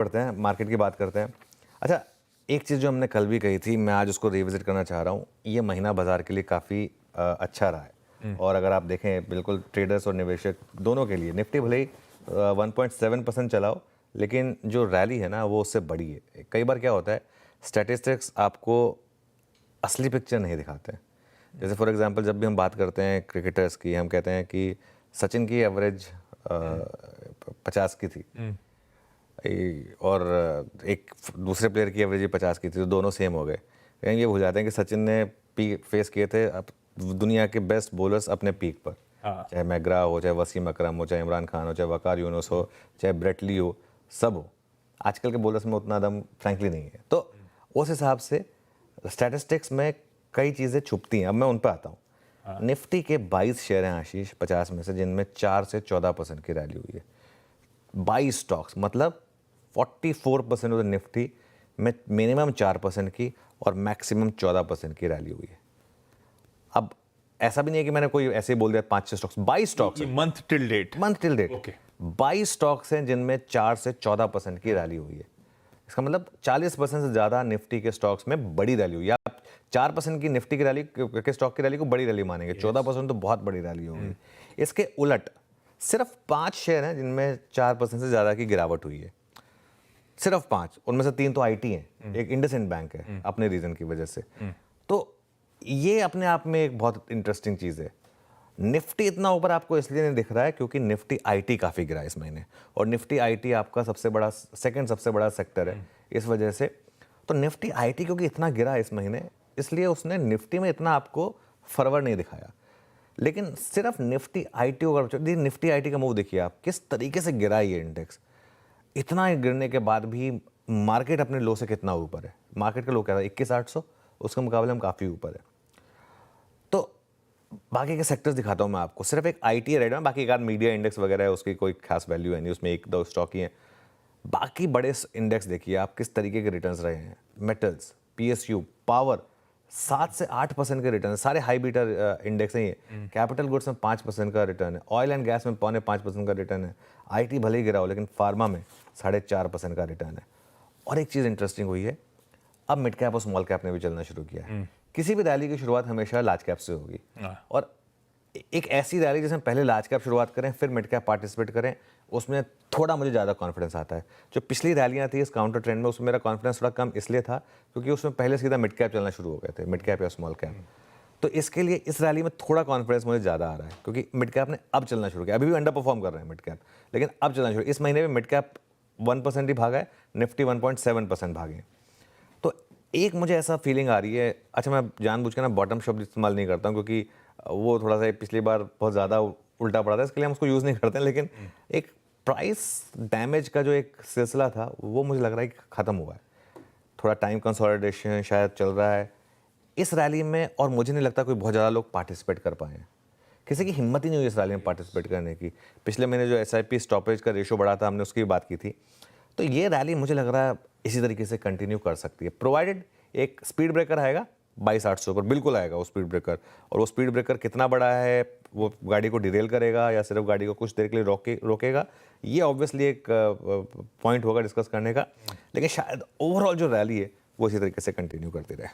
पढ़ते हैं, मार्केट की बात करते हैं। अच्छा, एक चीज़ जो हमने कल भी कही थी, मैं आज उसको रिविज़िट करना चाह रहा हूँ। ये महीना बाज़ार के लिए काफ़ी अच्छा रहा है और अगर आप देखें बिल्कुल ट्रेडर्स और निवेशक दोनों के लिए निफ्टी भले ही 1.7% चला हो, लेकिन जो रैली है ना वो उससे बड़ी है। कई बार क्या होता है, स्टैटिस्टिक्स आपको असली पिक्चर नहीं दिखाते हैं। जैसे फॉर एग्जांपल जब भी हम बात करते हैं क्रिकेटर्स की, हम कहते हैं कि सचिन की एवरेज 50 की थी और एक दूसरे प्लेयर की एवरेज 50 की थी, तो दोनों सेम हो गए। लेकिन ये भूल जाते हैं कि सचिन ने फेस किए थे अब दुनिया के बेस्ट बॉलर्स अपने पीक पर, चाहे मैग्रा हो, चाहे वसीम अकरम हो, चाहे इमरान खान हो, चाहे वकार यूनुस हो, चाहे ब्रेट ली हो, सब हो। आजकल के बॉलर्स में उतना दम फ्रैंकली नहीं है। तो उस हिसाब से स्टैटिस्टिक्स में कई चीज़ें छुपती हैं। अब मैं उन पर आता हूँ। निफ्टी के 22 शेयर हैं आशीष 50 में से, जिनमें 4 से 14% की रैली हुई है। 22 स्टॉक्स मतलब 44% ऑफ द निफ्टी में मिनिमम 4% की और मैक्सिमम 14% की रैली हुई है। अब ऐसा भी नहीं है कि मैंने कोई ऐसे ही बोल दिया 5-6 स्टॉक्स, 22 स्टॉक्स हैं। Month till date okay, 22 stocks हैं जिनमें 4 से 14% की रैली हुई है। इसका मतलब 40% से ज़्यादा निफ्टी के स्टॉक्स में बड़ी रैली हुई है। आप 4% की निफ्टी की रैली के स्टॉक की रैली को बड़ी रैली मानेंगे, 14% तो बहुत बड़ी रैली होगी। इसके उलट सिर्फ 5 शेयर हैं जिनमें 4% से ज़्यादा की गिरावट हुई है। सिर्फ 5, उनमें से 3 तो आईटी हैं, एक इंडसइंड बैंक है अपने रीजन की वजह से। तो ये अपने आप में एक बहुत इंटरेस्टिंग चीज़ है। निफ्टी इतना ऊपर आपको इसलिए नहीं दिख रहा है क्योंकि निफ्टी आईटी काफ़ी गिरा इस महीने, और निफ्टी आईटी आपका सबसे बड़ा सेकंड सबसे बड़ा सेक्टर है इस वजह से। तो निफ्टी आईटी क्योंकि इतना गिरा इस महीने, इसलिए उसने निफ्टी में इतना आपको फॉरवर्ड नहीं दिखाया। लेकिन सिर्फ निफ्टी आईटी को, निफ्टी आईटी का मूव देखिए आप, किस तरीके से गिरा ये इंडेक्स। इतना गिरने के बाद भी मार्केट अपने लो से कितना ऊपर है। मार्केट का लो क्या था 21,800, उसके मुकाबले हम काफ़ी ऊपर है। तो बाकी के सेक्टर्स दिखाता हूँ मैं आपको। सिर्फ एक आईटी है रेड में, बाकी एक आध मीडिया इंडेक्स वगैरह है, उसकी कोई खास वैल्यू है नहीं, उसमें 1-2 स्टॉक ही हैं। बाकी बड़े इंडेक्स देखिए आप किस तरीके के रिटर्न्स रहे हैं। मेटल्स, पीएसयू, पावर 7 से 8% के रिटर्न, सारे हाई बीटा इंडेक्स हैं ये। कैपिटल गुड्स में 5% का रिटर्न है, ऑयल एंड गैस में 4.5% का रिटर्न है। आईटी भले ही गिरा हो लेकिन फार्मा में 4.5% का रिटर्न है। और एक चीज़ इंटरेस्टिंग हुई है, अब मिड कैप और स्मॉल कैप ने भी चलना शुरू किया है। किसी भी रैली की शुरुआत हमेशा लार्ज कैप से होगी, और एक ऐसी रैली जिसमें पहले लार्ज कैप शुरुआत करें फिर मिड कैप पार्टिसिपेट करें, उसमें थोड़ा मुझे ज़्यादा कॉन्फिडेंस आता है। जो पिछली रैलियाँ थी इस काउंटर ट्रेंड में, उसमें मेरा कॉन्फिडेंस थोड़ा कम इसलिए था क्योंकि उसमें पहले सीधा मिड कैप चलना शुरू हो गए थे, मिड कैप या स्मॉल कैप। तो इसके लिए इस रैली में थोड़ा कॉन्फिडेंस मुझे ज़्यादा आ रहा है क्योंकि मिड कैप ने अब चलना शुरू किया। अभी भी अंडर परफॉर्म कर रहे हैं मिड कैप, लेकिन अब चलना शुरू। इस महीने में मिड कैप 1% ही भागा है, निफ्टी 1.7% भागे हैं। तो एक मुझे ऐसा फीलिंग आ रही है। अच्छा, मैं जानबूझ के ना बॉटम शब्द इस्तेमाल नहीं करता हूँ क्योंकि वो थोड़ा सा पिछली बार बहुत ज़्यादा उल्टा पड़ा था, इसके लिए हम उसको यूज़ नहीं करते हैं। लेकिन एक प्राइस डैमेज का जो एक सिलसिला था वो मुझे लग रहा है कि ख़त्म हुआ है। थोड़ा टाइम कंसोलिडेशन शायद चल रहा है इस रैली में, और मुझे नहीं लगता कोई बहुत ज़्यादा लोग पार्टिसिपेट कर पाए हैं। किसी की हिम्मत ही नहीं हुई इस रैली में पार्टिसिपेट करने की। पिछले महीने जो एसआईपी स्टॉपेज का रेशो बढ़ा था, हमने उसकी भी बात की थी। तो ये रैली मुझे लग रहा है इसी तरीके से कंटिन्यू कर सकती है, प्रोवाइडेड एक स्पीड ब्रेकर आएगा 22,800 पर, बिल्कुल आएगा वो स्पीड ब्रेकर। और वो स्पीड ब्रेकर कितना बड़ा है, वो गाड़ी को डिरेल करेगा या सिर्फ गाड़ी को कुछ देर के लिए रोकेगा, ये ऑब्वियसली एक पॉइंट होगा डिस्कस करने का। लेकिन शायद ओवरऑल जो रैली है वो इसी तरीके से कंटिन्यू करती रहे।